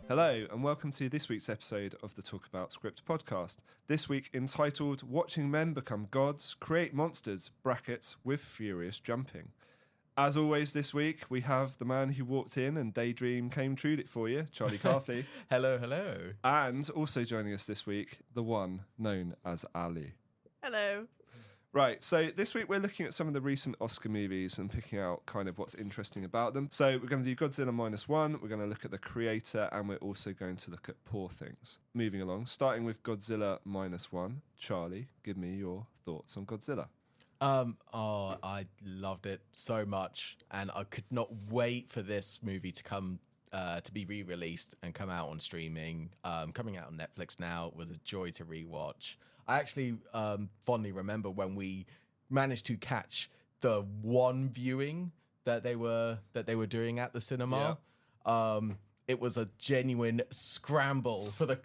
Hello, and welcome to this week's episode of the Talk About Script podcast. This week entitled Watching Men Become Gods, Create Monsters, brackets, with Furious Jumping. As always this week, we have the man who walked in and daydream came true it for you, Charlie Carthy. Hello, hello. And also joining us this week, the one known as Ali. Hello. Right, so this week we're looking at some of the recent Oscar movies and picking out kind of what's interesting about them. So we're going to do Godzilla Minus One, we're going to look at the creator, and we're also going to look at Poor Things. Moving along, starting with Godzilla Minus One. Charlie, give me your thoughts on Godzilla. I loved it so much, and I could not wait for this movie to come to be re-released and come out on streaming. Coming out on Netflix now was a joy to rewatch. I actually fondly remember when we managed to catch the one viewing that they were doing at the cinema. Yeah. It was a genuine scramble to the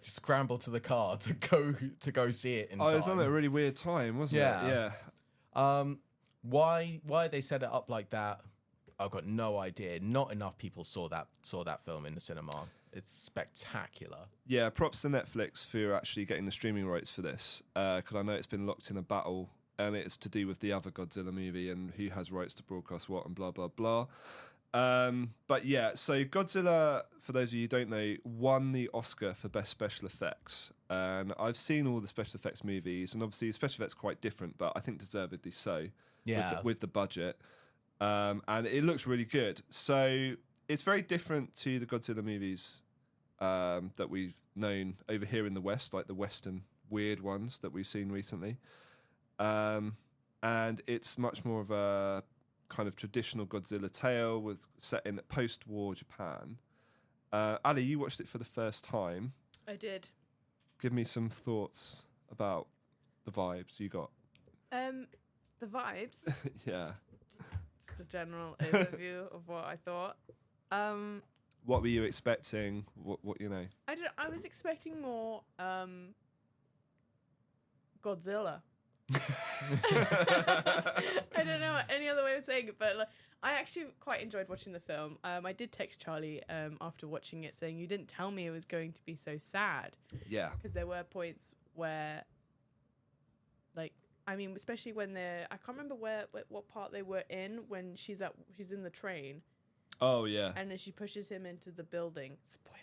car to go see it in time. It was on a really weird time, wasn't it? Yeah. Why they set it up like that, I've got no idea. Not enough people saw that film in the cinema. It's spectacular. Yeah, props to Netflix for actually getting the streaming rights for this, because I know it's been locked in a battle, and it's to do with the other Godzilla movie and who has rights to broadcast what and blah, blah, blah. But yeah, so Godzilla, for those of you who don't know, won the Oscar for Best Special Effects. And I've seen all the special effects movies, and obviously the special effects are quite different, but I think deservedly so, with the budget. And it looks really good. So it's very different to the Godzilla movies that we've known over here in the West, like the Western weird ones that we've seen recently. And it's much more of a kind of traditional Godzilla tale set in post-war Japan. Ali, you watched it for the first time. I did. Give me some thoughts about the vibes you got. The vibes. Yeah. Just a general overview of what I thought. What were you expecting? What you know? I was expecting more Godzilla. I don't know any other way of saying it, but I actually quite enjoyed watching the film. I did text Charlie after watching it saying, you didn't tell me it was going to be so sad. Yeah. Because there were points where, especially when I can't remember what part they were in when she's in the train. Oh, yeah. And then she pushes him into the building. Spoiler.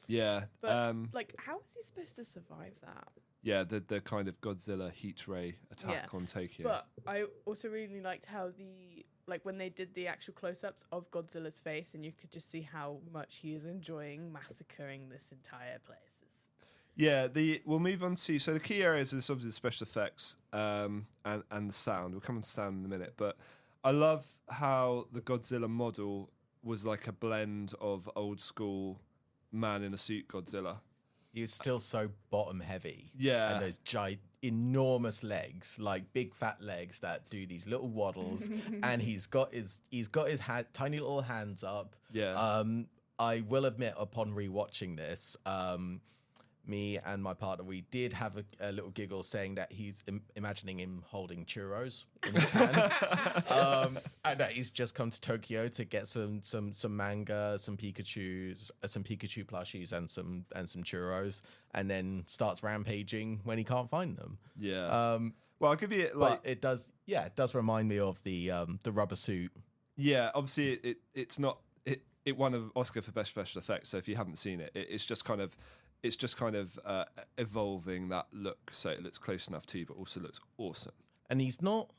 Yeah. But, how is he supposed to survive that? Yeah, the kind of Godzilla heat ray attack on Tokyo. But I also really liked how when they did the actual close-ups of Godzilla's face, and you could just see how much he is enjoying massacring this entire place. Yeah, we'll move on to... So the key areas is obviously the special effects and the sound. We'll come on to sound in a minute. But I love how the Godzilla model was like a blend of old school man in a suit Godzilla. He was still so bottom heavy. Yeah. And those enormous legs, like big fat legs that do these little waddles. And he's got his tiny little hands up. Yeah. I will admit, upon rewatching this, me and my partner, we did have a little giggle saying that he's imagining him holding churros in his hand. And that he's just come to Tokyo to get some manga, some Pikachu plushies and some churros, and then starts rampaging when he can't find them. Yeah. Well, I'll give you but it does remind me of the rubber suit. Yeah, obviously it won an Oscar for Best Special Effects. So if you haven't seen it, it's just kind of evolving that look so it looks close enough to you, but also looks awesome. And he's not,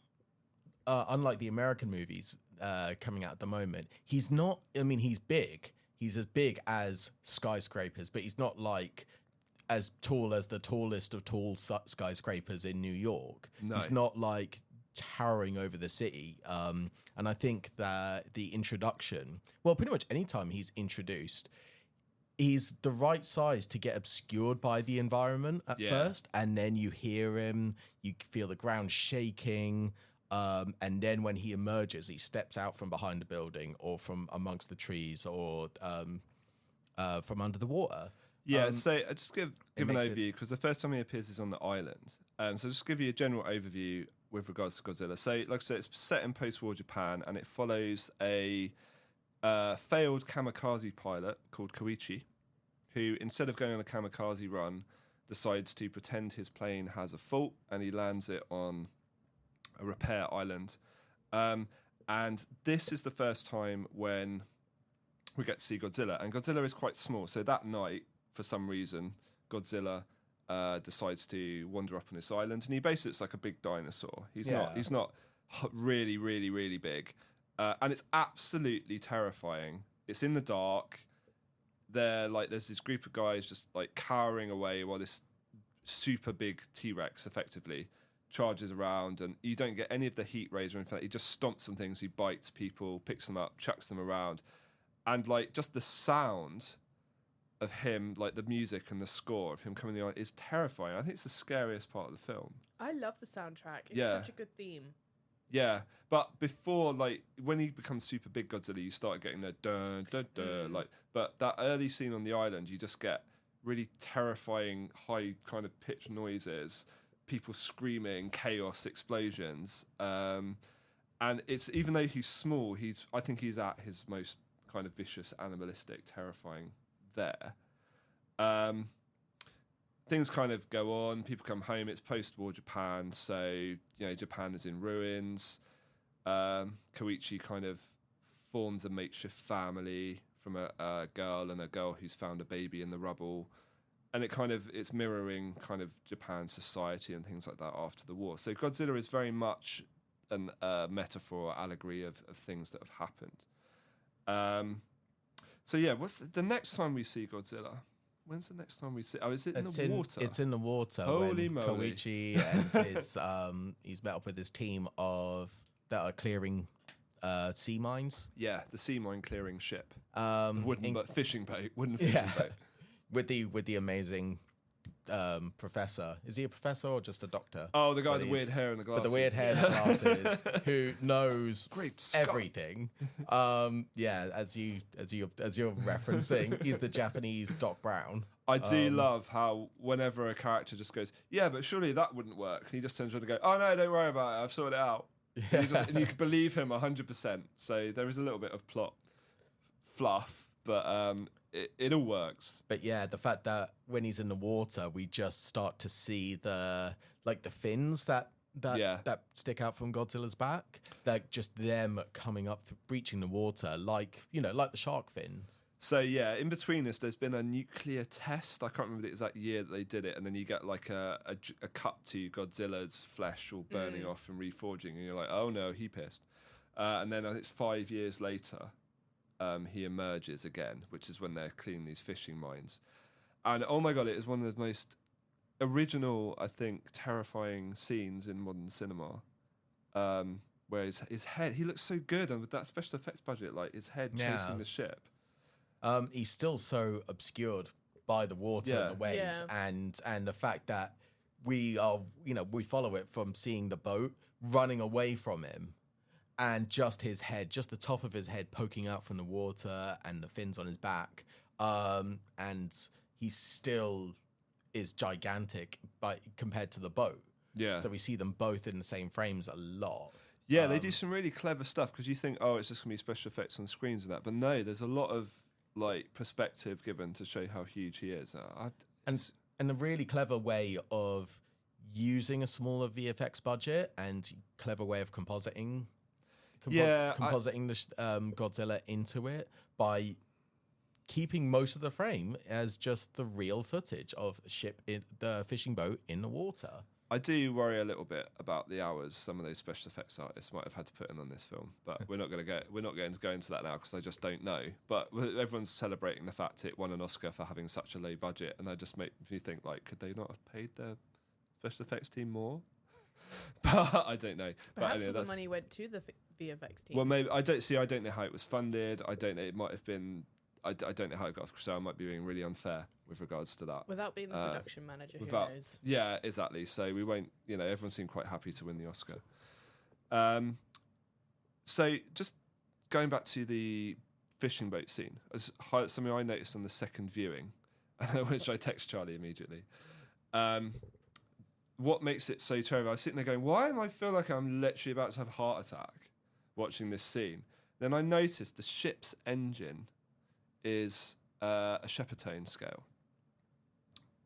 unlike the American movies coming out at the moment, he's not, he's big. He's as big as skyscrapers, but he's not like as tall as the tallest of tall skyscrapers in New York. No. He's not like towering over the city. And I think that the introduction, well, pretty much any time he's introduced, he's the right size to get obscured by the environment at first, and then you hear him, you feel the ground shaking, and then when he emerges, he steps out from behind the building or from amongst the trees or from under the water. Yeah, so I just give an overview, because the first time he appears is on the island. So just give you a general overview with regards to Godzilla. So like I said, it's set in post-war Japan, and it follows a failed kamikaze pilot called Koichi, who, instead of going on a kamikaze run, decides to pretend his plane has a fault, and he lands it on a repair island. And this is the first time when we get to see Godzilla, and Godzilla is quite small. So that night, for some reason, Godzilla decides to wander up on this island, and he basically looks like a big dinosaur. He's not really, really, really big, and it's absolutely terrifying. It's in the dark. There's this group of guys just like cowering away while this super big T-Rex effectively charges around, and you don't get any of the heat rays or anything. He just stomps on things, he bites people, picks them up, chucks them around, and like just the sound of him, like the music and the score of him coming on, is terrifying. I think it's the scariest part of the film. I love the soundtrack. It's such a good theme. Yeah, but before, like, when he becomes super big Godzilla, you start getting the dun dun dun, like. But that early scene on the island, you just get really terrifying, high kind of pitch noises, people screaming, chaos, explosions, and it's, even though he's small, I think he's at his most kind of vicious, animalistic, terrifying there. Things kind of go on. People come home. It's post-war Japan, so Japan is in ruins. Koichi kind of forms a makeshift family from a girl and a girl who's found a baby in the rubble, and it's mirroring kind of Japan's society and things like that after the war. So Godzilla is very much a metaphor, or allegory of things that have happened. So yeah, what's the next time we see Godzilla? When's the next time we see? Oh, is it in the water? It's in the water. Holy when moly! Koichi and his he's met up with his team that are clearing sea mines. Yeah, the sea mine clearing ship. Fishing boat. Wooden fishing boat. With the amazing professor. Is he a professor or just a doctor? Oh, the guy with the weird hair and the glasses. With the weird hair and the glasses, who knows everything. As you're referencing, he's the Japanese Doc Brown. I do love how whenever a character just goes, yeah, but surely that wouldn't work, and he just turns around and goes, oh no, don't worry about it, I've sorted it out. Yeah. And you can believe him 100%. So there is a little bit of plot fluff, but it all works. But yeah, the fact that when he's in the water, we just start to see the fins that stick out from Godzilla's back. Like just them coming up, breaching the water, like the shark fins. So yeah, in between this, there's been a nuclear test. I can't remember the exact year that they did it, and then you get like a cut to Godzilla's flesh all burning off and reforging, and you're like, oh no, he pissed. And then it's 5 years later. He emerges again, which is when they're cleaning these fishing mines. And oh my God, it is one of the most original, I think, terrifying scenes in modern cinema. Where his head, he looks so good, and with that special effects budget, like his head chasing the ship. He's still so obscured by the water and the waves, and the fact that we follow it from seeing the boat running away from him. And just his head, just the top of his head poking out from the water and the fins on his back. And he still is gigantic compared to the boat. Yeah. So we see them both in the same frames a lot. Yeah, they do some really clever stuff because you think, oh, it's just going to be special effects on screens and that. But no, there's a lot of perspective given to show how huge he is. And a really clever way of using a smaller VFX budget and clever way of compositing the Godzilla into it by keeping most of the frame as just the real footage of the fishing boat in the water. I do worry a little bit about the hours some of those special effects artists might have had to put in on this film, but we're not going to go into that now because I just don't know. But everyone's celebrating the fact it won an Oscar for having such a low budget, and that just makes me think, like, could they not have paid their special effects team more? But I don't know. Perhaps all the money went to the VFX team. Well, maybe I don't know how it was funded. I don't know. It might have been. I don't know how it got off. So I might be being really unfair with regards to that. Without being the production manager, who knows? Yeah, exactly. So we won't. Everyone seemed quite happy to win the Oscar. So just going back to the fishing boat scene, as something I noticed on the second viewing, which I text Charlie immediately. What makes it so terrible? I was sitting there going, why am I feel like I'm literally about to have a heart attack watching this scene? Then I noticed the ship's engine is a Shepperton scale.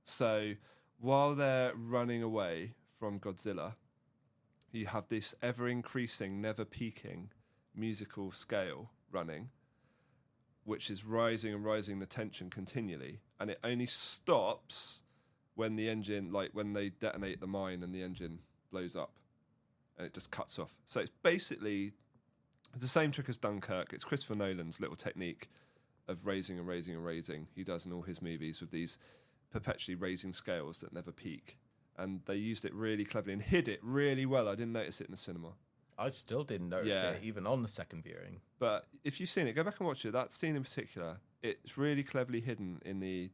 So while they're running away from Godzilla, you have this ever-increasing, never-peaking musical scale running, which is rising and rising the tension continually, and it only stops when the engine, like when they detonate the mine and the engine blows up, and it just cuts off. So it's basically the same trick as Dunkirk. It's Christopher Nolan's little technique of raising and raising and raising. He does in all his movies with these perpetually raising scales that never peak. And they used it really cleverly and hid it really well. I didn't notice it in the cinema. I still didn't notice it, even on the second viewing. But if you've seen it, go back and watch it. That scene in particular, it's really cleverly hidden in the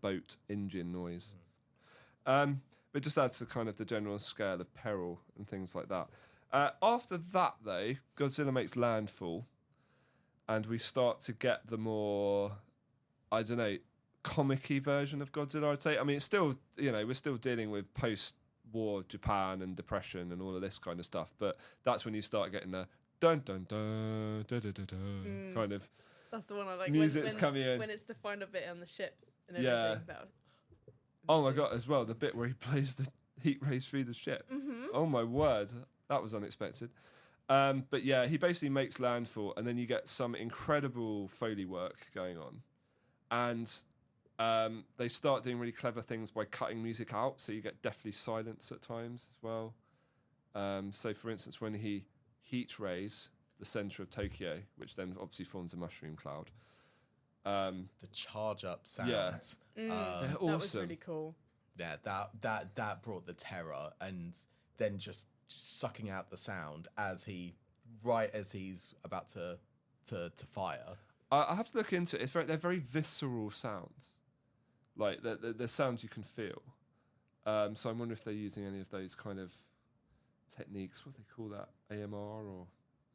boat engine noise. But it just adds to kind of the general scale of peril and things like that. After that, though, Godzilla makes landfall, and we start to get the more, I don't know, comic-y version of Godzilla, I'd say. I mean, it's still, we're still dealing with post-war Japan and depression and all of this kind of stuff, but that's when you start getting the dun-dun-dun, da-da-da-da kind of. That's the one I like. Music's coming in. When it's the final bit on the ships and everything. Yeah. That was Oh my God, as well, the bit where he plays the heat rays through the ship. Mm-hmm. Oh my word, that was unexpected. But yeah, he basically makes landfall, and then you get some incredible Foley work going on. And they start doing really clever things by cutting music out, so you get deathly silence at times as well. So for instance, when he heat rays the center of Tokyo, which then obviously forms a mushroom cloud. The charge up sound. Yeah. They're That awesome. was really cool. Yeah, that brought the terror, and then just sucking out the sound as he's about to fire. I have to look into it. They're very visceral sounds, like they're sounds you can feel. So I'm wondering if they're using any of those kind of techniques. What do they call that? AMR or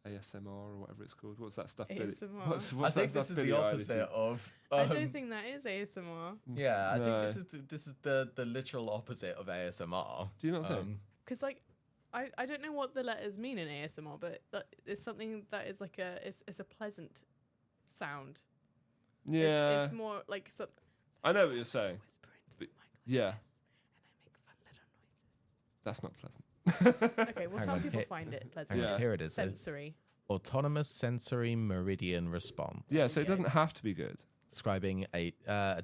ASMR or whatever it's called. What's that stuff? ASMR. What's I think that this is Billie the Eilish opposite of. I don't think that is ASMR. Yeah, I No. think this is the literal opposite of ASMR. Do you not think? Because I don't know what the letters mean in ASMR, but it's something that is like it's a pleasant sound. Yeah, It's more like some. I know what you're saying. Whisper into But- the mic like yeah. this, and I make fun little noises. That's not pleasant. Okay, well, Hang some on, people here- find it pleasant. Yeah. Here it is. Sensory. Autonomous sensory meridian response. Yeah, so it Okay. doesn't have to be good. Describing a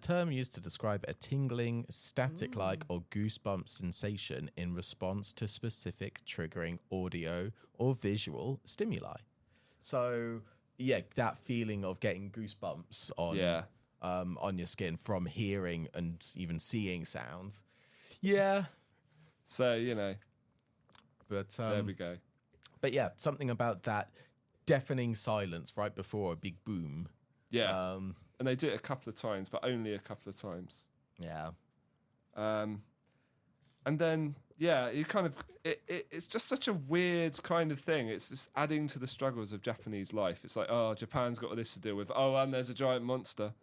term used to describe a tingling, static-like, or goosebump sensation in response to specific triggering audio or visual stimuli. So, yeah, that feeling of getting goosebumps on your skin from hearing and even seeing sounds. Yeah, So but there we go. But yeah, something about that deafening silence right before a big boom. Yeah, and they do it a couple of times, but only a couple of times. Yeah. And then, yeah, you kind of, it's just such a weird kind of thing. It's just adding to the struggles of Japanese life. It's like, oh, Japan's got all this to deal with. Oh, and there's a giant monster.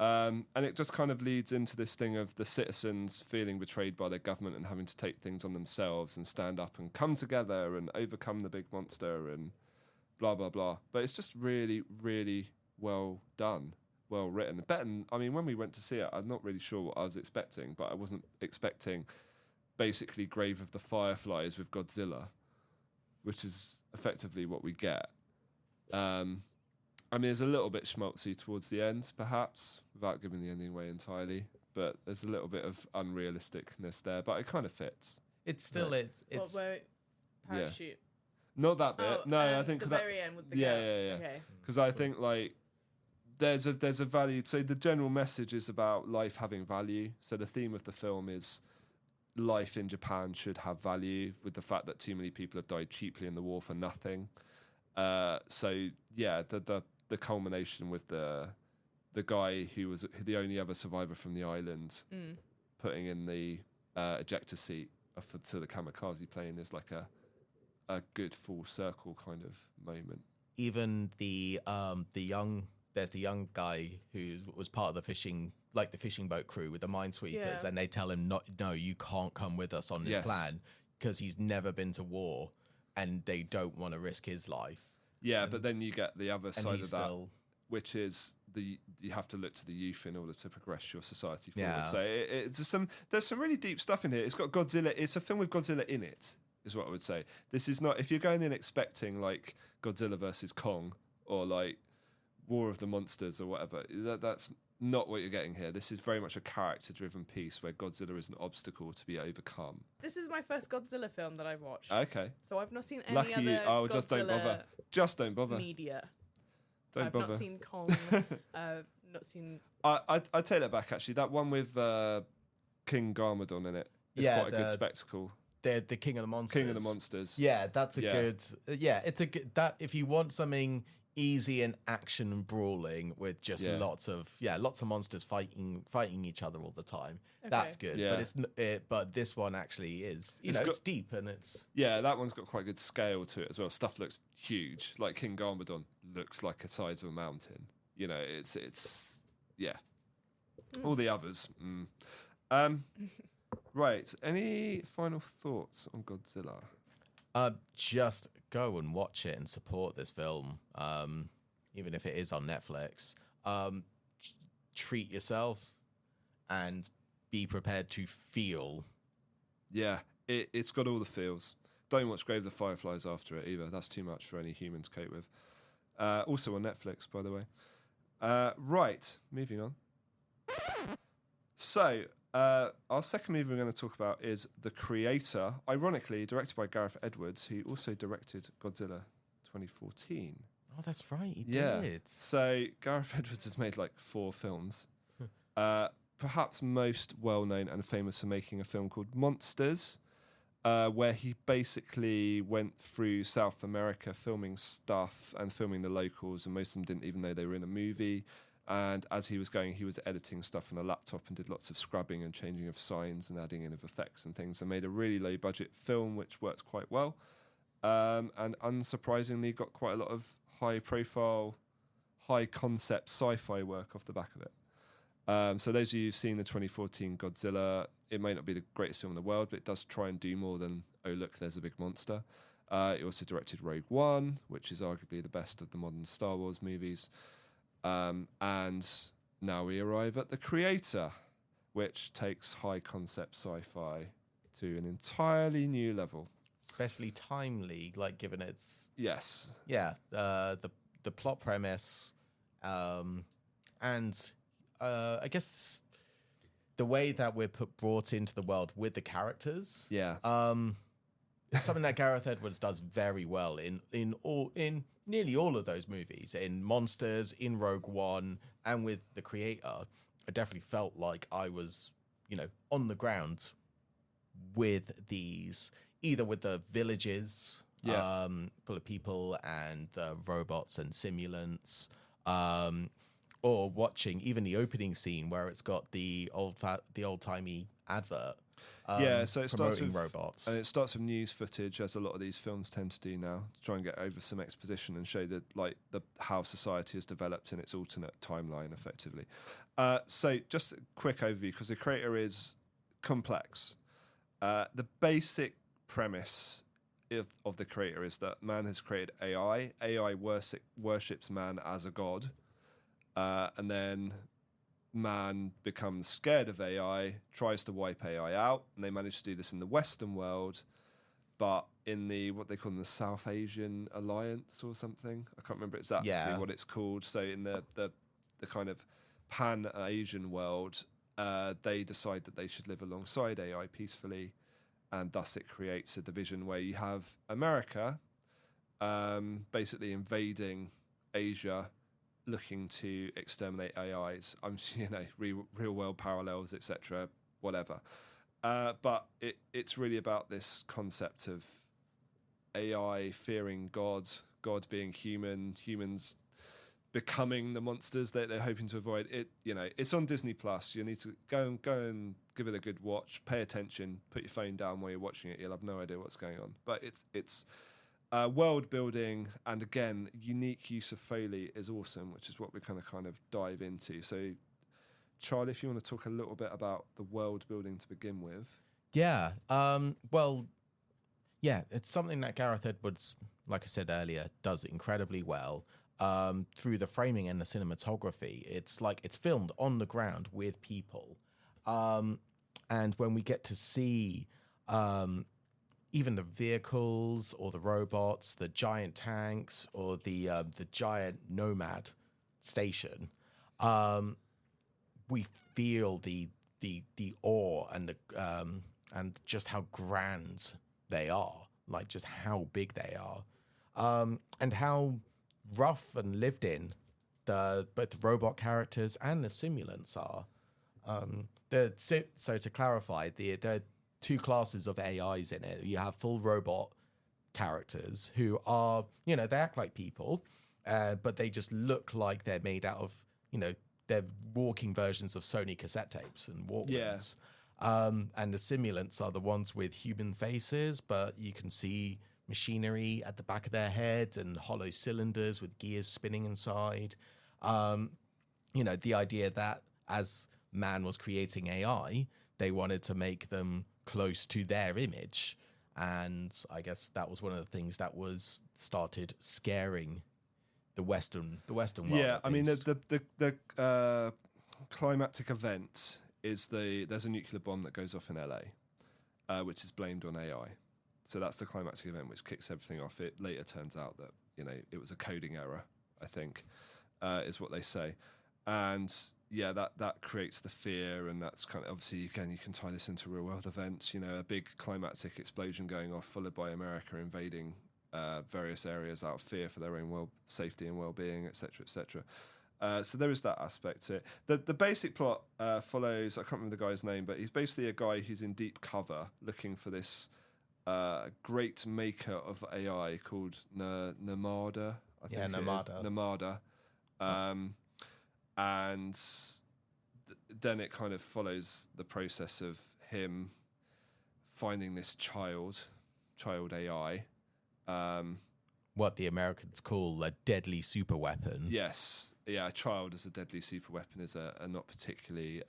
And it just kind of leads into this thing of the citizens feeling betrayed by their government and having to take things on themselves and stand up and come together and overcome the big monster and blah, blah, blah. But it's just really, really well done. Well written. When we went to see it, I'm not really sure what I was expecting, but I wasn't expecting basically Grave of the Fireflies with Godzilla, which is effectively what we get. There's a little bit schmaltzy towards the end, perhaps, without giving the ending away entirely, but there's a little bit of unrealisticness there, but it kind of fits. It's still, it's where parachute. Not that bit. I think the that, very end with the yeah, girl. yeah, yeah. Okay. because I think like there's a value. So the general message is about life having value. So the theme of the film is life in Japan should have value, with the fact that too many people have died cheaply in the war for nothing. So yeah, the culmination with the guy who was the only other survivor from the island putting in the ejector seat to the kamikaze plane is like a good full circle kind of moment. Even the young guy who was part of the fishing boat crew with the minesweepers, and they tell him no, you can't come with us on this plan because he's never been to war, and they don't want to risk his life. Yeah, but then you get the other side of that. which is you have to look to the youth in order to progress your society forward. Yeah. So there's some really deep stuff in here. It's got Godzilla. It's a film with Godzilla in it, is what I would say. This is not, if you're going in expecting like Godzilla versus Kong or like War of the Monsters or whatever, that's not what you're getting here. This is very much a character-driven piece where Godzilla is an obstacle to be overcome. This is my first Godzilla film that I've watched. Okay. So I've not seen any Lucky other you. Oh, Godzilla just don't bother. Just don't bother. media. Don't I've bother. not seen Kong. Not seen. I take that back, actually. That one with King Garmadon in it is quite a good spectacle. The King of the Monsters. King of the Monsters. Yeah, that's a good. It's a good. That if you want something easy and action and brawling with just lots of monsters fighting each other all the time. Okay. That's good. Yeah. But this one actually is. It's deep and it's. Yeah, that one's got quite good scale to it as well. Stuff looks huge. Like King Garmadon looks like the size of a mountain. You know, it's all the others. Right. Any final thoughts on Godzilla? Just go and watch it and support this film, even if it is on Netflix. Treat yourself and be prepared to feel. Yeah, it's got all the feels. Don't watch Grave of the Fireflies after it either. That's too much for any human to cope with. Also on Netflix, by the way. Right, moving on. So, our second movie we're going to talk about is The Creator, ironically directed by Gareth Edwards, who also directed Godzilla 2014. Oh, that's right, he Yeah. did. So Gareth Edwards has made like 4 films. Perhaps most well-known and famous for making a film called Monsters, where he basically went through South America filming stuff and filming the locals, and most of them didn't even know they were in a movie. And as he was going, he was editing stuff on a laptop and did lots of scrubbing and changing of signs and adding in of effects and things, and made a really low-budget film which worked quite well. And unsurprisingly, got quite a lot of high-profile, high-concept sci-fi work off the back of it. So those of you who've seen the 2014 Godzilla, it may not be the greatest film in the world, but it does try and do more than, oh, look, there's a big monster. He also directed Rogue One, which is arguably the best of the modern Star Wars movies. And now we arrive at The Creator, which takes high-concept sci-fi to an entirely new level. Especially timely, like given its... Yes. Yeah, the plot premise, and I guess the way that we're brought into the world with the characters. Yeah. It's something that Gareth Edwards does very well in nearly all of those movies. In Monsters, in Rogue One, and with The Creator, I definitely felt like I was, on the ground with these, either with the villages, full of people and robots and simulants, or watching even the opening scene where it's got the old-timey advert. So it starts with robots, and it starts with news footage, as a lot of these films tend to do now, to try and get over some exposition and show that how society has developed in its alternate timeline, effectively. So just a quick overview, because The Creator is complex. The basic premise of The Creator is that man has created AI. AI worships man as a god, and then man becomes scared of AI, tries to wipe AI out, and they manage to do this in the Western world, but in what they call the South Asian Alliance or something. I can't remember exactly what it's called. So in the kind of Pan-Asian world, they decide that they should live alongside AI peacefully, and thus it creates a division where you have America basically invading Asia, looking to exterminate AIs. Real world parallels, etc., whatever. But it's really about this concept of AI fearing God being human, humans becoming the monsters that they're hoping to avoid. It's on Disney Plus. You need to go and give it a good watch. Pay attention. Put your phone down while you're watching it. You'll have no idea what's going on. But it's world building, and again, unique use of Foley is awesome, which is what we kind of dive into. So, Charlie, if you want to talk a little bit about the world building to begin with. Yeah. It's something that Gareth Edwards, like I said earlier, does incredibly well. through the framing and the cinematography. It's like it's filmed on the ground with people. And when we get to see even the vehicles or the robots, the giant tanks or the giant nomad station, we feel the awe and just how grand they are, like just how big they are, and how rough and lived in both the robot characters and the simulants are. So to clarify, there are two classes of AIs in it. You have full robot characters who are, they act like people, but they just look like they're made out of, they're walking versions of Sony cassette tapes and Walkmans. And the simulants are the ones with human faces, but you can see machinery at the back of their head and hollow cylinders with gears spinning inside. The idea that as man was creating AI, they wanted to make them close to their image. And I guess that was one of the things that was started scaring the Western world. Yeah, I mean, the climactic event is there's a nuclear bomb that goes off in LA, which is blamed on AI. So that's the climactic event which kicks everything off. It later turns out that, it was a coding error, I think, is what they say. And yeah, that creates the fear, and that's kind of, obviously, again, you can tie this into real world events, a big climactic explosion going off, followed by America invading various areas out of fear for their own safety and well-being, etc., etc. So there is that aspect to it. The basic plot follows, I can't remember the guy's name, but he's basically a guy who's in deep cover looking for this great maker of AI called Namada. I think Namada. And then it kind of follows the process of him finding this child AI. What the Americans call a deadly super weapon. Yes. Yeah, a child as a deadly super weapon is a not particularly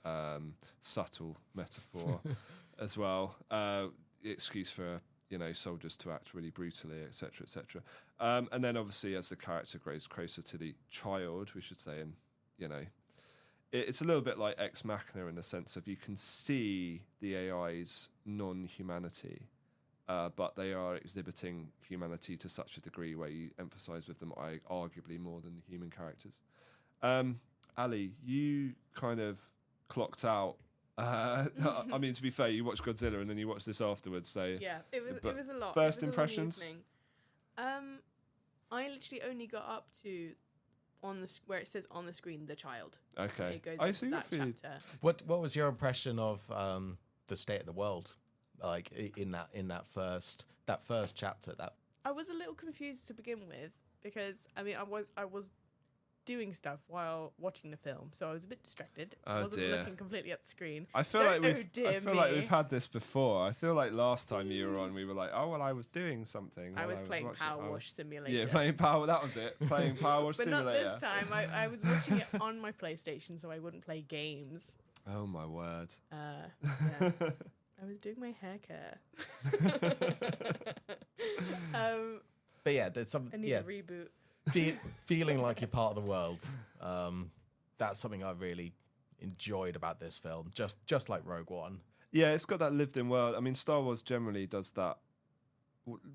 subtle metaphor as well. Excuse for, soldiers to act really brutally, etc., etc. And then obviously as the character grows closer to the child, we should say, and, it's a little bit like Ex Machina in the sense of you can see the AI's non-humanity, but they are exhibiting humanity to such a degree where you emphasise with them arguably more than the human characters. Ali, you kind of clocked out. I mean, to be fair, you watched Godzilla and then you watched this afterwards. So yeah, it was a lot. First impressions. I literally only got up to where it says on the screen the child. Okay, it goes I into see that chapter. What was your impression of the state of the world, like in that first chapter? That I was a little confused to begin with because I was doing stuff while watching the film, so I was a bit distracted. I wasn't looking completely at the screen. I feel like we've had this before. I feel like last time you were on, we were like, oh well, I was doing something. I was playing Power Wash Simulator. Yeah, playing Power. That was it. Playing Power Wash Simulator. But not this time. I was watching it on my PlayStation, so I wouldn't play games. Oh my word. Yeah. I was doing my hair care. But yeah, there's some. I need a reboot. Feeling like you're part of the world. That's something I really enjoyed about this film, just like Rogue One. Yeah, it's got that lived-in world. I mean, Star Wars generally does that.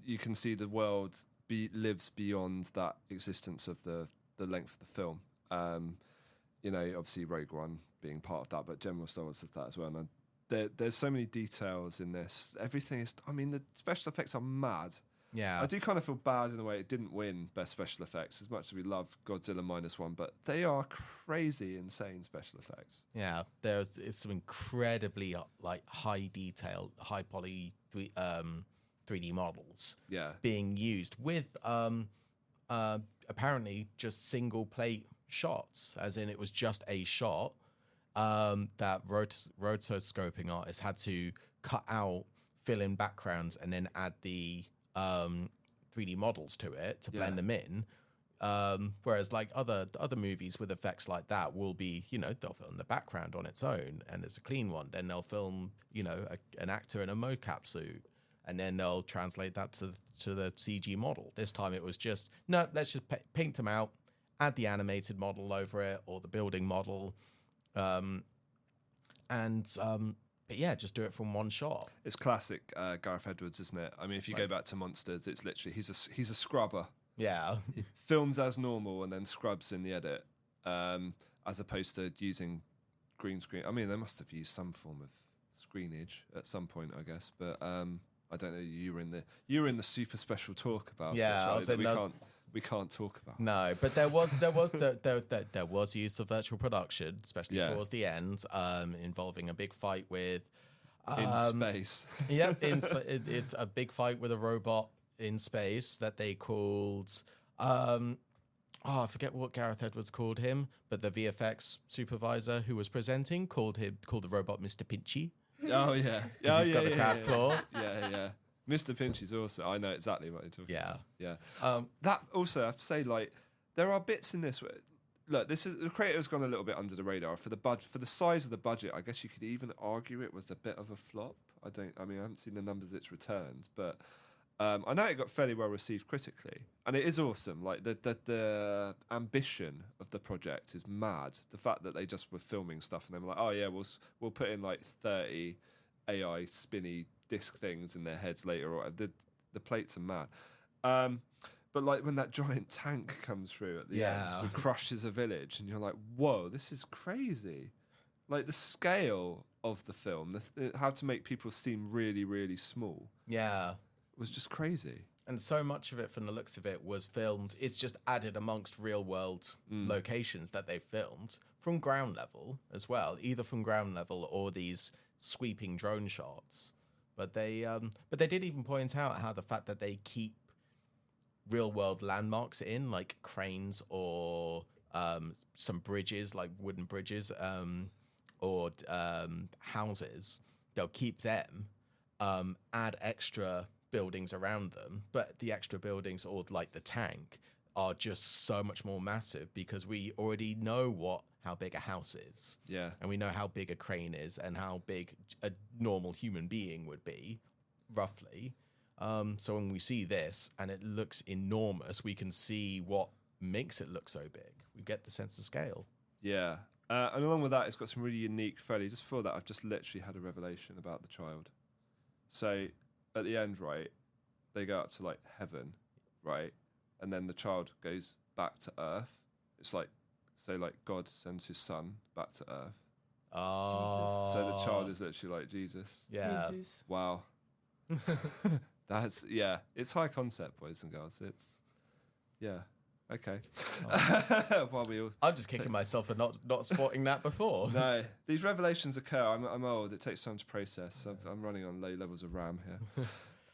You can see the world lives beyond that existence of the length of the film. Obviously Rogue One being part of that, but general Star Wars does that as well. And there's so many details in this. Everything is. I mean, the special effects are mad. Yeah, I do kind of feel bad in a way it didn't win Best Special Effects as much as we love Godzilla Minus One, but they are crazy, insane special effects. Yeah, it's some incredibly high detail, high poly 3D models. Yeah, being used with apparently just single plate shots, as in it was just a shot that rotoscoping artists had to cut out, fill in backgrounds, and then add the 3D models to it to blend them in. Whereas like other movies with effects like that will be, they'll film the background on its own and it's a clean one. Then they'll film, an actor in a mocap suit, and then they'll translate that to the CG model. This time it was just, no, let's just paint them out add the animated model over it or the building model, but yeah, just do it from one shot. It's classic Gareth Edwards, isn't it? I mean, if you go back to Monsters, it's literally he's a scrubber. Yeah. Films as normal and then scrubs in the edit, as opposed to using green screen. I mean, they must have used some form of screenage at some point, I guess. But I don't know. You were in the super special talk about we can't talk about. No, but there was use of virtual production, especially towards the end, involving a big fight with in space. Yeah, a big fight with a robot in space that they called. I forget what Gareth Edwards called him, but the VFX supervisor who was presenting called the robot Mr. Pinchy. Oh yeah, he's got the crab claw. Yeah. Mr. Pinchy's also. I know exactly what you're talking about. Yeah. That also, I have to say, like, there are bits in this where, look, the creator's gone a little bit under the radar for the size of the budget. I guess you could even argue it was a bit of a flop. I haven't seen the numbers it's returned, but I know it got fairly well received critically, and it is awesome. Like the ambition of the project is mad. The fact that they just were filming stuff and they were like, oh yeah, we'll put in like 30 AI spinny disc things in their heads later, or whatever. The plates are mad. But like when that giant tank comes through at the end and crushes a village, and you're like, whoa, this is crazy. Like the scale of the film, how to make people seem really, really small. Yeah. Was just crazy. And so much of it, from the looks of it, was filmed. It's just added amongst real world locations that they filmed from ground level as well, either from ground level or these sweeping drone shots. But they did even point out how the fact that they keep real world landmarks in, like cranes or some bridges, like wooden bridges, or houses, they'll keep them, add extra buildings around them, but the extra buildings, or like the tank, are just so much more massive because we already know how big a house is. Yeah. And we know how big a crane is and how big a normal human being would be, roughly. So when we see this and it looks enormous, we can see what makes it look so big. We get the sense of scale. Yeah. And along with that, it's got some really unique, just for that, I've just literally had a revelation about the child. So at the end, right, they go up to like heaven, right? And then the child goes back to earth. It's like, so like God sends his son back to earth. Oh. So the child is literally like Jesus. Yeah. Jesus. Wow. It's high concept, boys and girls. It's, yeah. Okay. Oh. I'm just kicking myself for not spotting that before. No, these revelations occur. I'm old. It takes time to process. I'm running on low levels of RAM here.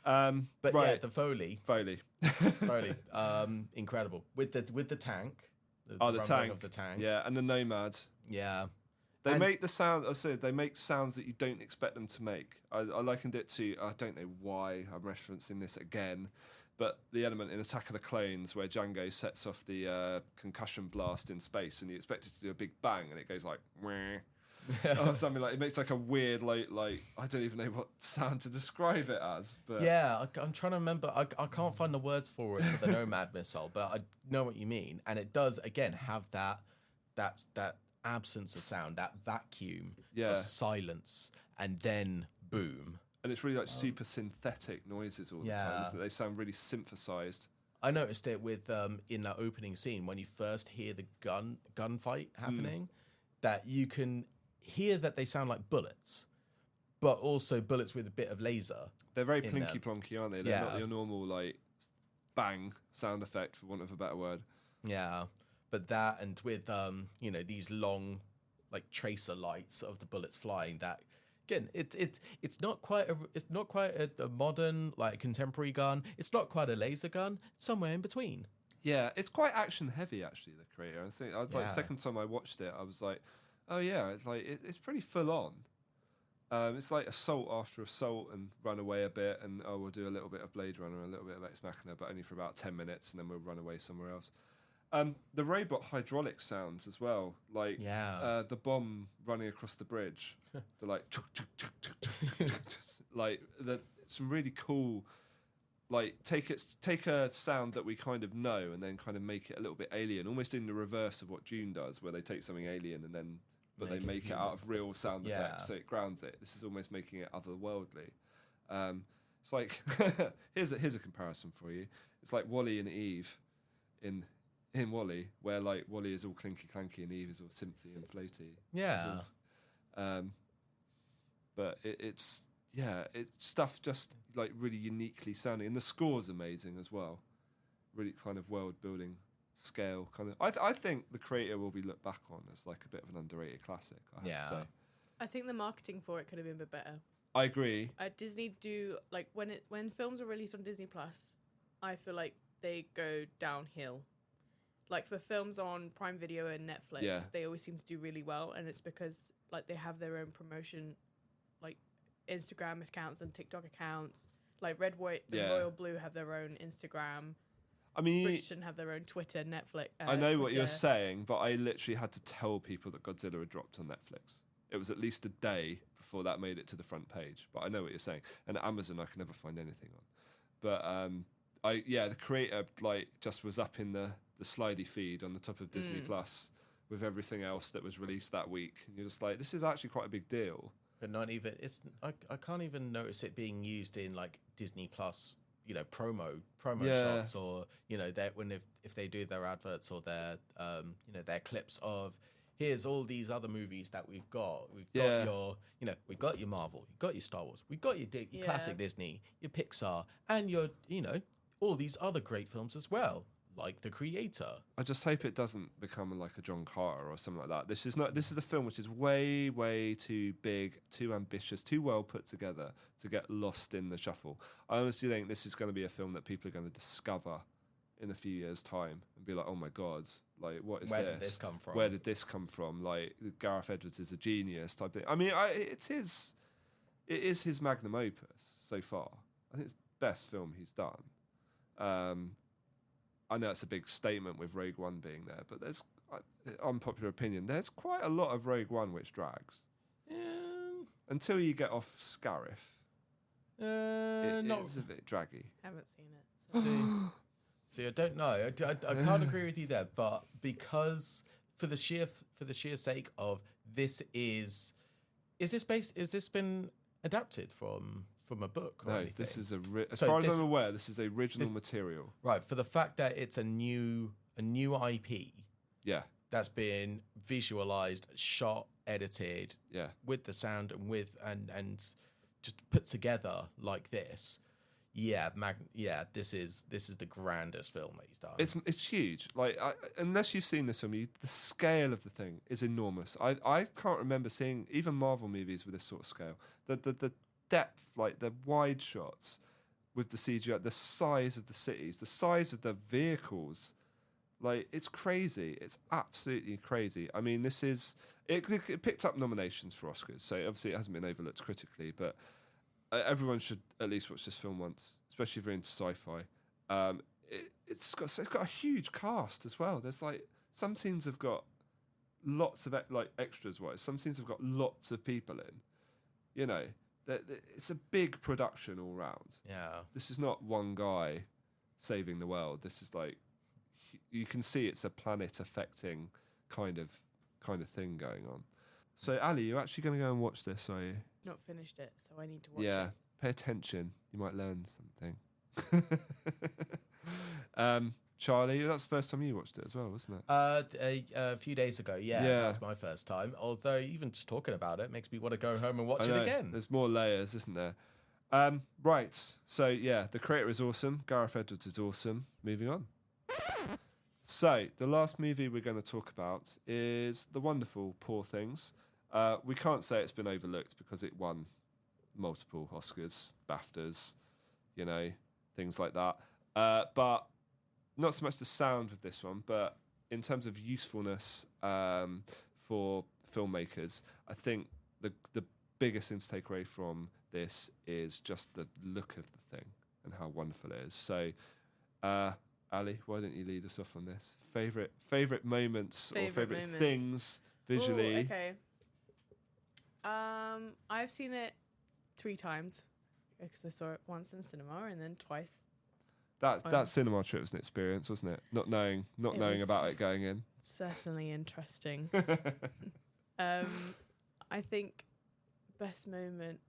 But right. yeah, the Foley, incredible with the tank. The tank of the tank. Yeah, and the Nomad. Yeah. They make the sound. I said they make sounds that you don't expect them to make. I likened it to, I don't know why I'm referencing this again, but the element in Attack of the Clones where Django sets off the concussion blast in space, and you expect it to do a big bang, and it goes like, or something like. It makes like a weird like I don't even know what sound to describe it as. But yeah, I'm trying to remember. I can't find the words for it for the Nomad missile, but I know what you mean, and it does again have that absence of sound, that vacuum of silence, and then boom. And it's really like super synthetic noises all the time, isn't it? They sound really synthesized. I noticed it with in that opening scene when you first hear the gunfight happening, that you can hear that they sound like bullets, but also bullets with a bit of laser. They're very plinky plonky, aren't they? They're Yeah. not your normal like bang sound effect, for want of a better word. Yeah, but that, and with these long like tracer lights of the bullets flying, that again, it's not quite a modern, like, contemporary gun. It's not quite a laser gun. It's somewhere in between. Yeah, it's quite action heavy actually. The creator, I think, like the second time I watched it, I was like, oh yeah, it's like it's pretty full on. It's like assault after assault and run away a bit, and we'll do a little bit of Blade Runner, a little bit of Ex Machina, but only for about 10 minutes, and then we'll run away somewhere else. The robot hydraulic sounds as well, like the bomb running across the bridge. They're like, like some really cool, like take a sound that we kind of know and then kind of make it a little bit alien, almost in the reverse of what Dune does, where they take something alien and then they make it out of real sound effects, so it grounds it. This is almost making it otherworldly. It's like here's a comparison for you. It's like Wall-E and Eve in Wall-E, where like Wall-E is all clinky clanky and Eve is all synthy and floaty. Yeah. But it's stuff just like really uniquely sounding, and the score's amazing as well. Really kind of world building scale kind of. I think The Creator will be looked back on as like a bit of an underrated classic. I have to say. I think the marketing for it could have been a bit better. I agree. Disney do like when films are released on Disney Plus, I feel like they go downhill. Like for films on Prime Video and Netflix, they always seem to do really well, and it's because like they have their own promotion, like Instagram accounts and TikTok accounts. Like Red, White, and Royal Blue have their own Instagram. I mean, Bridgerton have their own Twitter, Netflix. I know what you're saying, but I literally had to tell people that Godzilla had dropped on Netflix. It was at least a day before that made it to the front page. But I know what you're saying. And Amazon, I can never find anything on. But The Creator like just was up in the slidey feed on the top of Disney Plus with everything else that was released that week. And you're just like, this is actually quite a big deal. But not even I can't even notice it being used in like Disney Plus, promo shots, or that if they do their adverts or their their clips of here's all these other movies that we've got your we got your Marvel, you got your Star Wars, we got your classic Disney, your Pixar, and your all these other great films as well, like The Creator. I just hope it doesn't become like a John Carter or something like that. This is a film which is way too big, too ambitious, too well put together to get lost in the shuffle. I honestly think this is going to be a film that people are going to discover in a few years' time and be like, oh my God, like what is this? Where did this come from? Where did this come from? Like Gareth Edwards is a genius type thing. I mean, it is his magnum opus so far. I think it's the best film he's done. I know it's a big statement with Rogue One being there, but there's unpopular opinion. There's quite a lot of Rogue One which drags. Until you get off Scarif, it's a bit draggy. Haven't seen it. See, I don't know. I can't agree with you there, but because for the sheer sake of this is this been adapted from a book or anything? This is as far as I'm aware, this is original material. Right, for the fact that it's a new IP. Yeah. That's been visualized, shot, edited, with the sound and just put together like this. This is the grandest film that he's done. It's huge. Like unless you've seen this film, the scale of the thing is enormous. I can't remember seeing even Marvel movies with this sort of scale. The depth, like the wide shots with the CGI, the size of the cities, the size of the vehicles, like it's crazy. It's absolutely crazy. I mean, it picked up nominations for Oscars, so obviously it hasn't been overlooked critically, but everyone should at least watch this film once, especially if you're into sci-fi. It's got a huge cast as well. There's like some scenes have got lots of like extras wise. Some scenes have got lots of people in. It's a big production all round. Yeah. This is not one guy saving the world. This is like you can see it's a planet affecting kind of thing going on. So Ali, you're actually going to go and watch this, are you? Not finished it, so I need to watch it. Yeah, pay attention. You might learn something. Charlie, that's the first time you watched it as well, wasn't it? A few days ago, yeah. That's my first time. Although even just talking about it makes me want to go home and watch it again. There's more layers, isn't there? Right, so yeah, The Creator is awesome. Gareth Edwards is awesome. Moving on. So, the last movie we're going to talk about is the wonderful Poor Things. We can't say it's been overlooked because it won multiple Oscars, BAFTAs, things like that. But not so much the sound of this one, but in terms of usefulness for filmmakers, I think the biggest thing to take away from this is just the look of the thing and how wonderful it is. So, Ali, why don't you lead us off on this? Favorite moments or favorite things visually? Ooh, okay. I've seen it 3 times because I saw it once in the cinema and then twice That cinema trip was an experience, wasn't it? Not knowing about it going in. Certainly interesting. I think best moment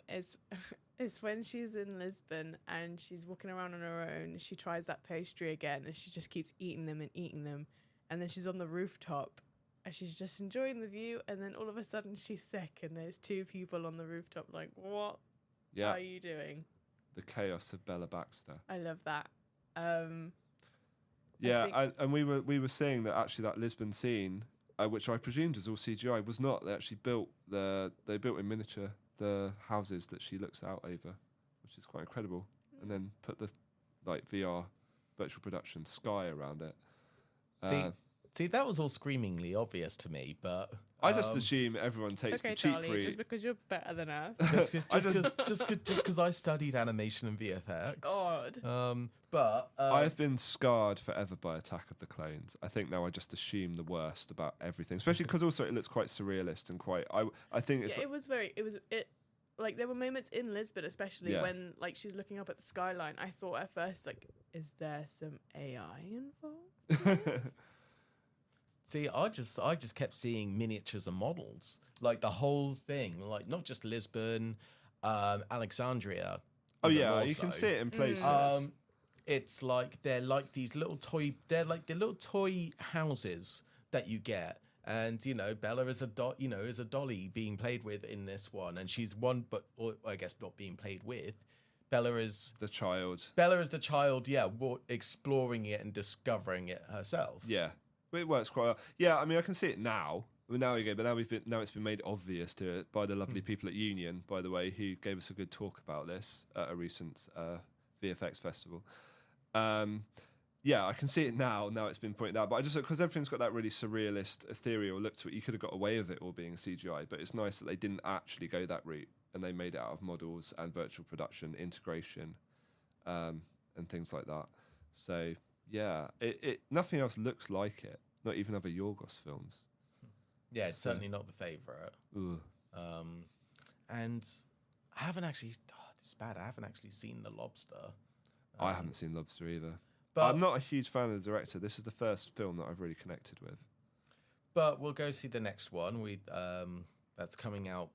is is when she's in Lisbon and she's walking around on her own. She tries that pastry again and she just keeps eating them, and then she's on the rooftop and she's just enjoying the view, and then all of a sudden she's sick and there's two people on the rooftop like, what are you doing? The chaos of Bella Baxter. I love that. And we were saying that actually that Lisbon scene, which I presumed was all CGI, was not. They actually built in miniature the houses that she looks out over, which is quite incredible, and then put the VR virtual production sky around it. See, that was all screamingly obvious to me, but I just assume everyone takes the cheap route. Just because you're better than us. just because I studied animation and VFX. God. But I've been scarred forever by Attack of the Clones. I think now I just assume the worst about everything, especially because also it looks quite surrealist and quite. I think it's. Yeah, like there were moments in Lisbon, especially when like she's looking up at the skyline. I thought at first, like, is there some AI involved? See, I just kept seeing miniatures and models, like the whole thing, like not just Lisbon, Alexandria. Oh yeah, you can see it in places. It's like they're like these little toy. They're like the little toy houses that you get, and Bella is a dolly being played with in this one, and she's one, or I guess not being played with. Bella is the child. Bella is the child. Yeah, exploring it and discovering it herself. Yeah. It works quite well. Yeah, I mean, I can see it now. Well, now we go, but now it's been made obvious to it by the lovely people at Union, by the way, who gave us a good talk about this at a recent VFX festival. Yeah, I can see it now. Now it's been pointed out, but I just because everything's got that really surrealist, ethereal look to it. You could have got away with it all being CGI, but it's nice that they didn't actually go that route and they made it out of models and virtual production integration, and things like that. So. Yeah, it nothing else looks like it. Not even other Yorgos films. Yeah, it's certainly not the favourite. And I haven't actually. This is bad. I haven't actually seen The Lobster. I haven't seen Lobster either. But I'm not a huge fan of the director. This is the first film that I've really connected with. But we'll go see the next one. That's coming out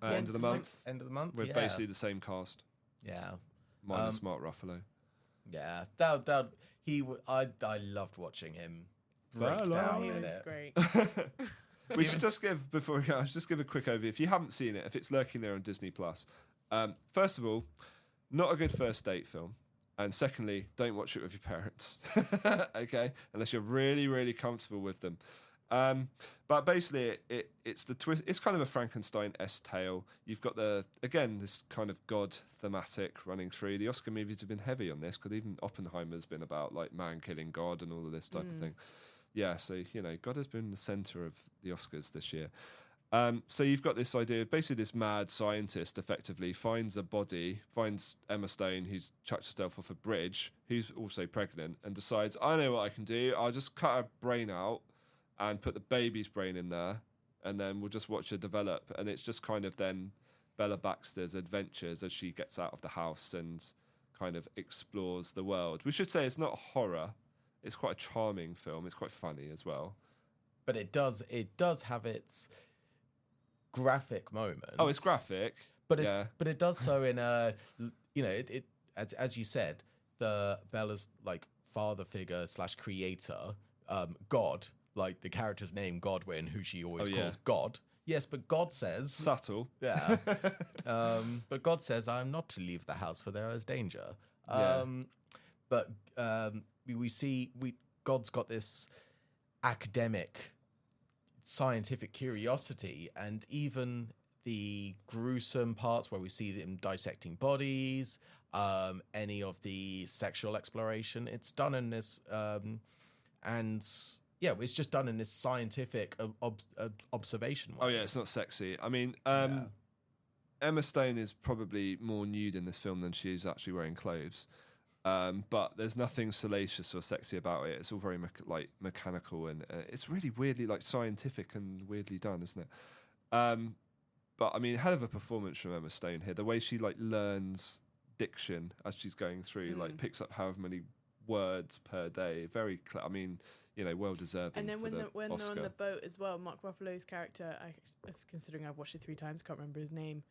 end of the month. End of the month. With basically the same cast. Yeah. Minus Mark Ruffalo. Yeah, I loved watching him break down in it. Great. We should just give before we go. Just give a quick overview. If you haven't seen it, if it's lurking there on Disney Plus, first of all, not a good first date film, and secondly, don't watch it with your parents. Okay, unless you're really, really comfortable with them. But basically, it's the twist. It's kind of a Frankenstein-esque tale. You've got this kind of God thematic running through. The Oscar movies have been heavy on this, because even Oppenheimer's been about like man killing God and all of this type of thing. Yeah, so God has been the center of the Oscars this year. So you've got this idea of basically this mad scientist effectively finds Emma Stone, who's chucked herself off a bridge, who's also pregnant, and decides, I know what I can do. I'll just cut her brain out and put the baby's brain in there, and then we'll just watch her develop. And it's just kind of then Bella Baxter's adventures as she gets out of the house and kind of explores the world. We should say it's not horror. It's quite a charming film. It's quite funny as well. But it does have its graphic moments. Oh, it's graphic. But it does so in a, as you said, the Bella's like father figure / creator, God, like the character's name Godwin, who she always calls God. Yes, but God says subtle. Yeah. But God says, I'm not to leave the house, for there is danger. But God's got this academic, scientific curiosity, and even the gruesome parts where we see them dissecting bodies, any of the sexual exploration, it's done in this, it's just done in this scientific observation way. Oh yeah, it's not sexy. I mean, Emma Stone is probably more nude in this film than she is actually wearing clothes. But there's nothing salacious or sexy about it. It's all very mechanical, and it's really weirdly scientific and weirdly done, isn't it? But I mean, hell of a performance from Emma Stone here. The way she learns diction as she's going through. Like picks up however many words per day. Very, I mean, well deserving. And then when they're Oscar. on the boat as well, Mark Ruffalo's character, considering I've watched it 3 times, can't remember his name,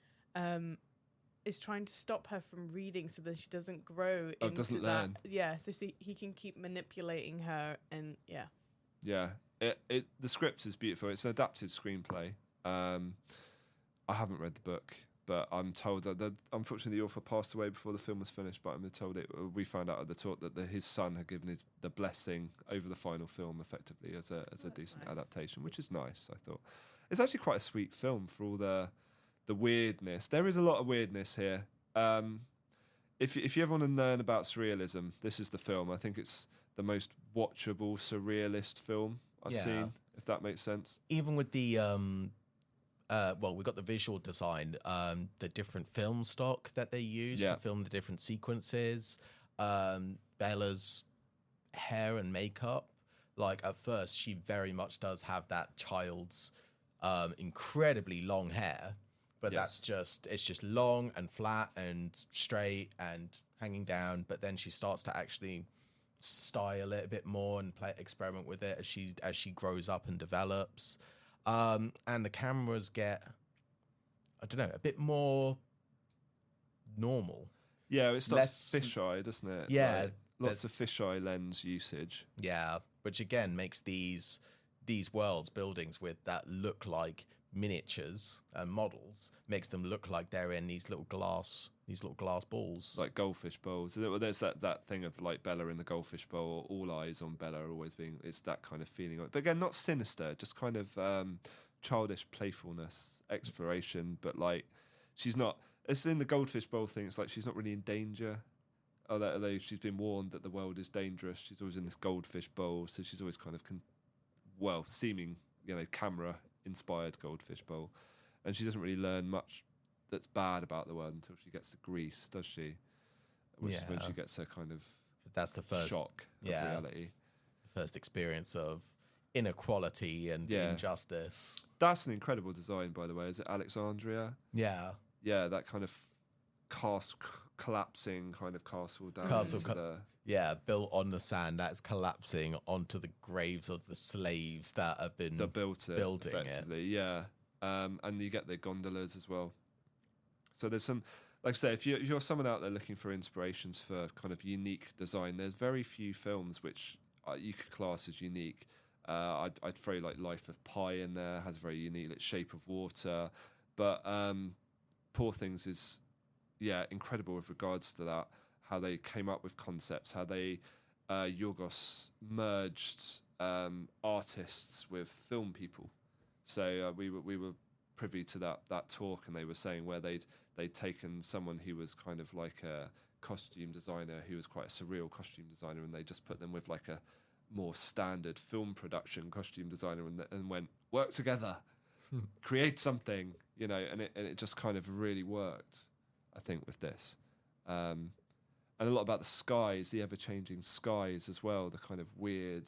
is trying to stop her from reading so that she doesn't grow. Doesn't learn. Yeah, so he can keep manipulating her, and yeah. Yeah, the script is beautiful. It's an adapted screenplay. I haven't read the book, but I'm told that unfortunately the author passed away before the film was finished. But I'm told we found out at the talk that his son had given the blessing over the final film, effectively as a decent adaptation, which is nice. I thought it's actually quite a sweet film for all the weirdness. There is a lot of weirdness here. If you ever want to learn about surrealism, this is the film. I think it's the most watchable surrealist film I've seen, if that makes sense. Even with the we got the visual design, the different film stock that they use to film the different sequences, Bella's hair and makeup. Like at first, she very much does have that child's incredibly long hair, but it's just long and flat and straight and hanging down. But then she starts to actually style it a bit more and experiment with it as she grows up and develops. And the cameras get, I don't know, a bit more normal. Yeah, it starts fisheye, doesn't it? Yeah. Like, lots of fisheye lens usage. Yeah, which again makes these worlds, buildings that look like miniatures and models, makes them look like they're in these little glass balls, like goldfish bowls. There's that thing of like Bella in the goldfish bowl, or all eyes on Bella, always being. It's that kind of feeling. But again, not sinister, just kind of childish playfulness, exploration. But like, she's not. It's in the goldfish bowl thing. It's like she's not really in danger. Although she's been warned that the world is dangerous, she's always in this goldfish bowl, so she's always kind of seeming camera inspired goldfish bowl, and she doesn't really learn much that's bad about the world until she gets to Greece, does she? Which is when she gets her kind of that's the first shock of reality, the first experience of inequality and injustice. That's an incredible design, by the way. Is it Alexandria? Yeah, that kind of collapsing kind of castle down built on the sand that's collapsing onto the graves of the slaves that have been building it. And you get the gondolas as well. So there's some, like I say, if you're someone out there looking for inspirations for kind of unique design, there's very few films which you could class as unique. I'd throw like Life of Pi in there, has a very unique Shape of Water, but Poor Things is incredible with regards to that, how they came up with concepts, how they Yorgos merged artists with film people. So we were privy to that talk, and they were saying where they'd taken someone who was kind of like a costume designer, who was quite a surreal costume designer, and they just put them with like a more standard film production costume designer, and went, work together, create something, and it just kind of really worked, I think, with this. And a lot about the skies, the ever-changing skies as well, the kind of weird,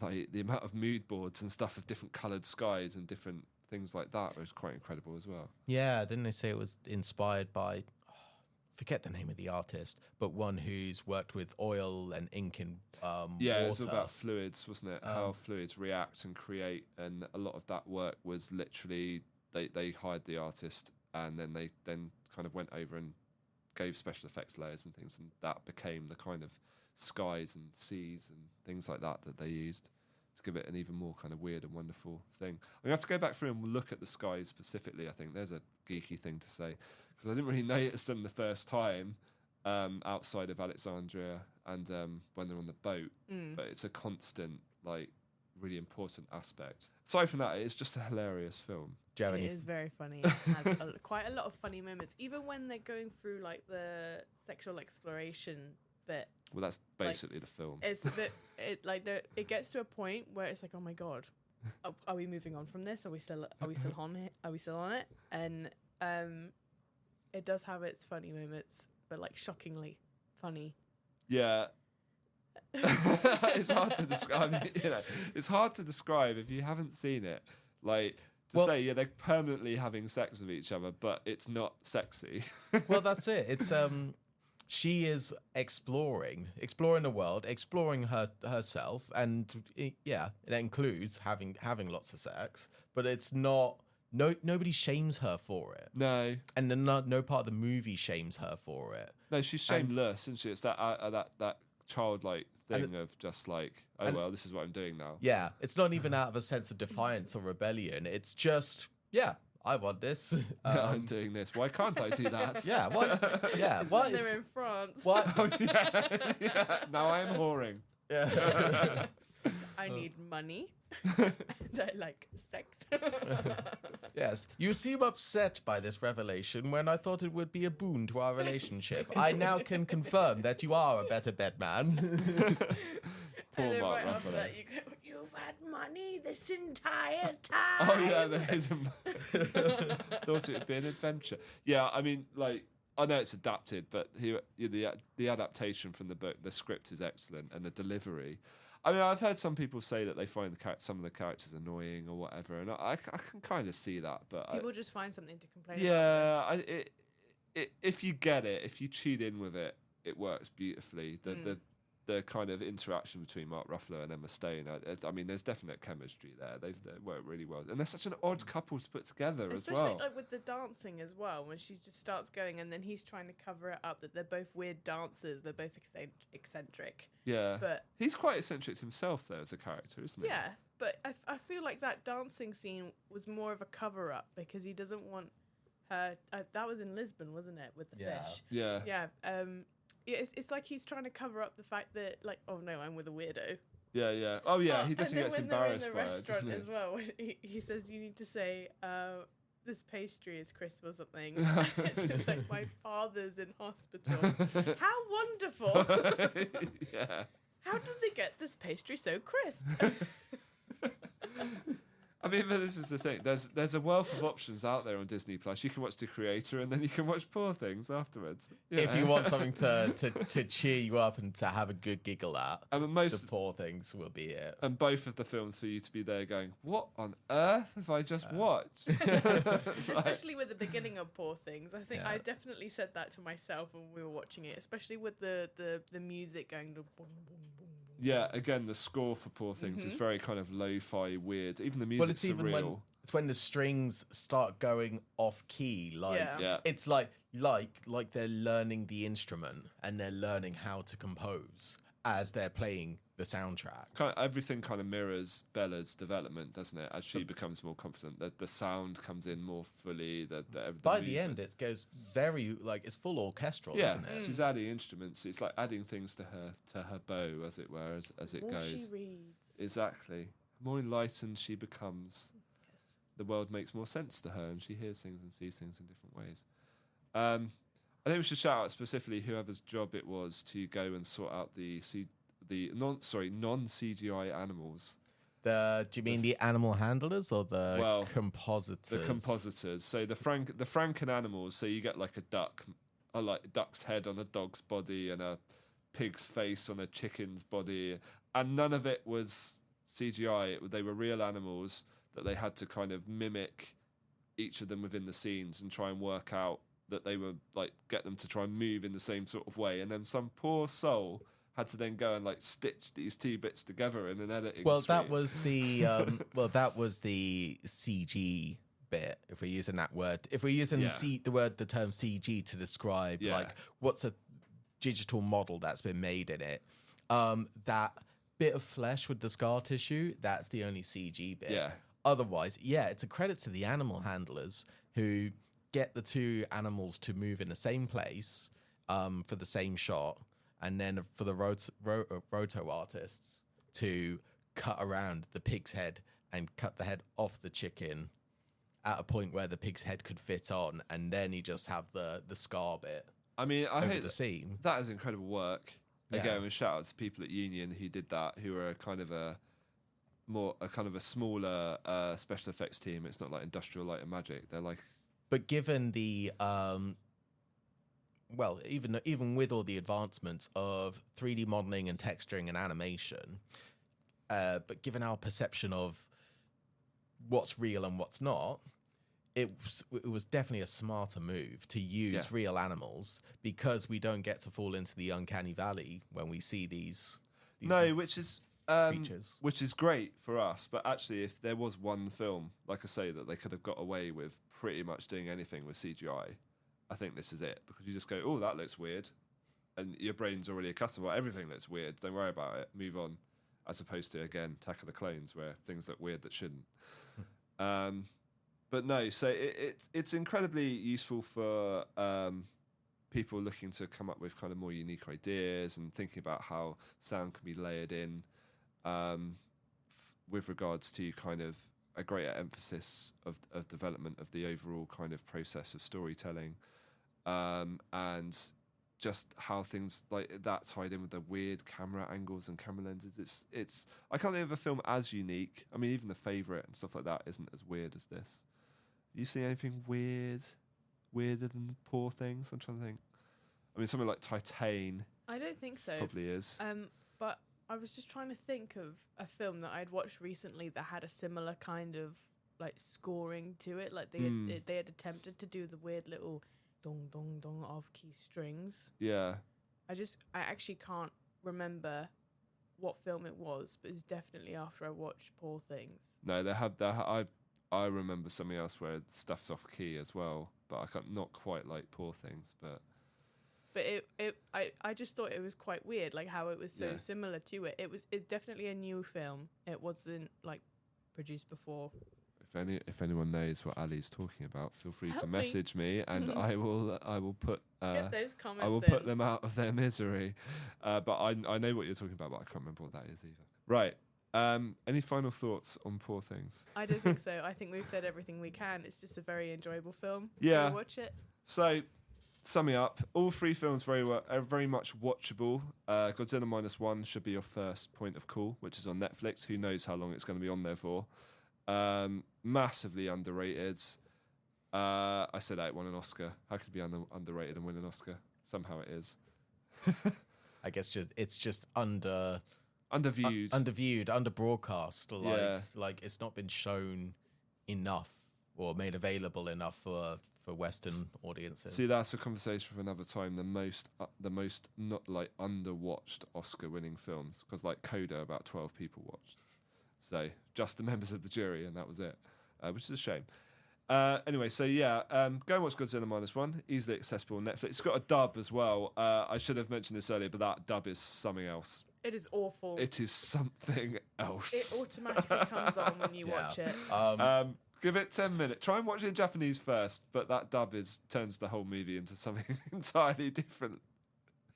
like the amount of mood boards and stuff of different coloured skies and different things like that was quite incredible as well. Yeah, didn't they say it was inspired by, forget the name of the artist, but one who's worked with oil and ink and water. It was all about fluids, wasn't it? How fluids react and create, and a lot of that work was literally, they hired the artist, and then they kind of went over and gave special effects layers and things, and that became the kind of skies and seas and things like that they used to give it an even more kind of weird and wonderful thing. I have to go back through and look at the skies specifically. I think there's a geeky thing to say, because I didn't really notice them the first time outside of Alexandria and when they're on the boat, but it's a constant, like, really important aspect. Aside from that, it's just a hilarious film. It is very funny. It has quite a lot of funny moments, even when they're going through like the sexual exploration bit. Well, that's basically the film. It's a bit it gets to a point where it's like, oh my god, are we moving on from this? Are we still on it? Are we still on it? And it does have its funny moments, but like shockingly funny. Yeah. It's hard to describe. It's hard to describe if you haven't seen it. Like, say, they're permanently having sex with each other, but it's not sexy. Well, that's it. It's she is exploring the world, exploring herself, and it includes having lots of sex, but it's not. Nobody shames her for it. No, and no part of the movie shames her for it. No, she's shameless, isn't she? It's that childlike thing of just like, well, this is what I'm doing now. Yeah, it's not even out of a sense of defiance or rebellion. It's just, I want this. I'm doing this. Why can't I do that? Yeah, why? Yeah, why? They're in France. Why? Oh, yeah. Now I am whoring. Yeah. I need money. And I like sex. Yes, you seem upset by this revelation when I thought it would be a boon to our relationship. I now can confirm that you are a better bedman. Poor and then Mark right after Ruffalo. that, you go, "You've had money this entire time." Oh yeah, there is thought it would be an adventure. Yeah, I mean, like, I know it's adapted, but the adaptation from the book, the script is excellent, and the delivery. I mean, I've heard some people say that they find some of the characters annoying or whatever, and I can kind of see that. But People just find something to complain about. Yeah, if you get it, if you tune in with it, it works beautifully. The kind of interaction between Mark Ruffalo and Emma Stone, I mean, there's definite chemistry there. They work really well, and they're such an odd couple to put together as well. Especially like with the dancing as well, when she just starts going, and then he's trying to cover it up that they're both weird dancers. They're both eccentric. Yeah, but he's quite eccentric himself, though, as a character, isn't he? Yeah, but I feel like that dancing scene was more of a cover up because he doesn't want her. That was in Lisbon, wasn't it, with the fish? Yeah. Yeah. It's like he's trying to cover up the fact that, like, oh no, I'm with a weirdo. Yeah. Oh yeah, he definitely gets embarrassed by it, doesn't restaurant he? as well. He says you need to say this pastry is crisp or something. It's just like, my father's in hospital. How wonderful! Yeah. How did they get this pastry so crisp? I mean, but this is the thing. There's a wealth of options out there on Disney Plus. You can watch The Creator, and then you can watch Poor Things afterwards. If you want something to cheer you up and to have a good giggle at, the Poor Things will be it. And both of the films for you to be there going, what on earth have I just watched? Especially with the beginning of Poor Things. I think I definitely said that to myself when we were watching it, especially with the music going to boom, boom, boom. Yeah, again, the score for Poor Things is very kind of lo-fi, weird. Even the music's surreal. It's when the strings start going off key, it's like they're learning the instrument and they're learning how to compose as they're playing the soundtrack. Everything kind of mirrors Bella's development, doesn't it? As she becomes more confident, the sound comes in more fully. By the end, it goes very it's full orchestral, isn't it? She's adding instruments. It's like adding things to her bow, as it were, as it goes. She reads. Exactly. The more enlightened she becomes, the world makes more sense to her, and she hears things and sees things in different ways. I think we should shout out specifically whoever's job it was to go and sort out the non-CGI animals. Do you mean the animal handlers or the compositors? The compositors. So the Franken animals. So you get like a duck, like a duck's head on a dog's body and a pig's face on a chicken's body, and none of it was CGI. They were real animals that they had to kind of mimic each of them within the scenes and try and work out that they were like get them to try and move in the same sort of way, and then some poor soul had to then go and like stitch these two bits together in an editing suite. That was the CG bit. If we're using that word, if we're using the term CG to describe like what's a digital model that's been made in it, that bit of flesh with the scar tissue, that's the only CG bit. Yeah. Otherwise, it's a credit to the animal handlers who get the two animals to move in the same place for the same shot, and then for the roto artists to cut around the pig's head and cut the head off the chicken at a point where the pig's head could fit on, and then you just have the scar bit. I mean, I hate the seam. That is incredible work. Again, and shout out to people at Union who did that, who are a kind of a smaller special effects team. It's not like Industrial Light and Magic. They're like. But given the, even with all the advancements of 3D modeling and texturing and animation, but given our perception of what's real and what's not, it was definitely a smarter move to use real animals, because we don't get to fall into the uncanny valley when we see these which is creatures. which is great for us. But actually, if there was one film, like I say, that they could have got away with pretty much doing anything with CGI, I think this is it, because you just go, oh, that looks weird, and your brain's already accustomed. Well, everything looks weird. Don't worry about it. Move on. As opposed to, again, Attack of the Clones, where things look weird that shouldn't. But no, so it's incredibly useful for people looking to come up with kind of more unique ideas and thinking about how sound can be layered in, with regards to kind of a greater emphasis of development of the overall kind of process of storytelling, and just how things like that tied in with the weird camera angles and camera lenses. It's I can't think of a film as unique. I mean, even The Favourite and stuff like that isn't as weird as this. You see anything weirder than Poor Things? I'm trying to think. I mean, something like Titan. I don't think so. Probably is. But I was just trying to think of a film that I'd watched recently that had a similar kind of like scoring to it. Like they had attempted to do the weird little dong dong dong of key strings. Yeah. I actually can't remember what film it was, but it's definitely after I watched Poor Things. No, they have that. I remember something else where stuff's off key as well, but I can't, not quite like Poor Things, but I just thought it was quite weird, like how it was so similar to it. It's definitely a new film. It wasn't like produced before. If anyone knows what Ali's talking about, feel free Help to me. message me, and I will put Get those comments I will in. put them out of their misery. But I know what you're talking about, but I can't remember what that is either. Right. Any final thoughts on Poor Things? I don't think so. I think we've said everything we can. It's just a very enjoyable film. Yeah. Go watch it. So, summing up, all three films are very much watchable. Godzilla Minus One should be your first point of call, which is on Netflix. Who knows how long it's going to be on there for? Massively underrated. I said that it won an Oscar. How could it be underrated and win an Oscar? Somehow it is. I guess it's just underviewed, under broadcast. Like it's not been shown enough or made available enough for Western audiences. See, that's a conversation for another time. The most not like underwatched Oscar-winning films, because like Coda, about 12 people watched. So just the members of the jury, and that was it, which is a shame. Anyway, so yeah, go and watch Godzilla Minus One. Easily accessible on Netflix. It's got a dub as well. I should have mentioned this earlier, but that dub is something else. It is awful. It is something else. It automatically comes on when you watch it. Give it 10 minutes. Try and watch it in Japanese first, but that dub turns the whole movie into something entirely different.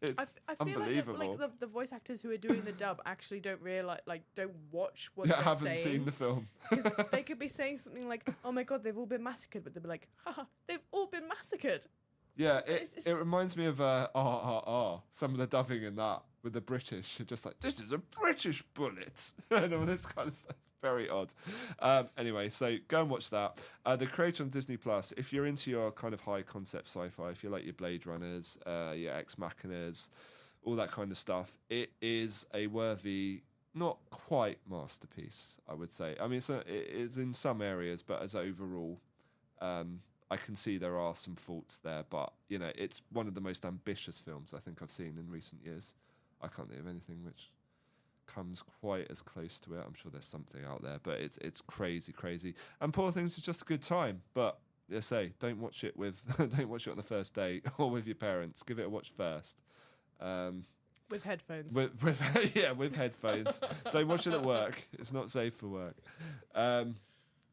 It's I feel unbelievable. like the voice actors who are doing the dub actually don't realize, like, don't watch what they're haven't saying. seen the film. Because they could be saying something like, "Oh my god, they've all been massacred," but they'll be like, "Haha, they've all been massacred." Yeah, it reminds me of some of the dubbing in that with the British. You're just like, this is a British bullet. And all this kind of stuff. It's very odd. Anyway, so go and watch that. The creator on Disney Plus, if you're into your kind of high concept sci-fi, if you like your Blade Runners, your Ex Machinas, all that kind of stuff, it is a worthy, not quite masterpiece, I would say. I mean, it is in some areas, but as overall, I can see there are some faults there, but you know, it's one of the most ambitious films I think I've seen in recent years. I can't think of anything which comes quite as close to it. I'm sure there's something out there, but it's crazy. And Poor Things is just a good time. But let's say, don't watch it don't watch it on the first date or with your parents. Give it a watch first. With headphones. With headphones. Don't watch it at work. It's not safe for work.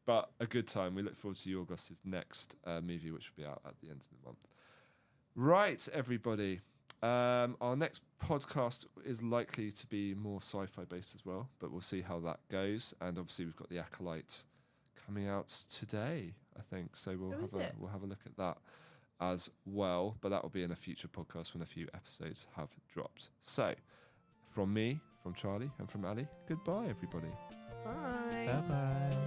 But a good time. We look forward to Yorgos's next movie, which will be out at the end of the month. Right, everybody. Our next podcast is likely to be more sci-fi based as well, but we'll see how that goes. And obviously, we've got The Acolyte coming out today, I think. So we'll have a look at that as well. But that will be in a future podcast when a few episodes have dropped. So, from me, from Charlie, and from Ali, goodbye, everybody. Bye. Bye-bye.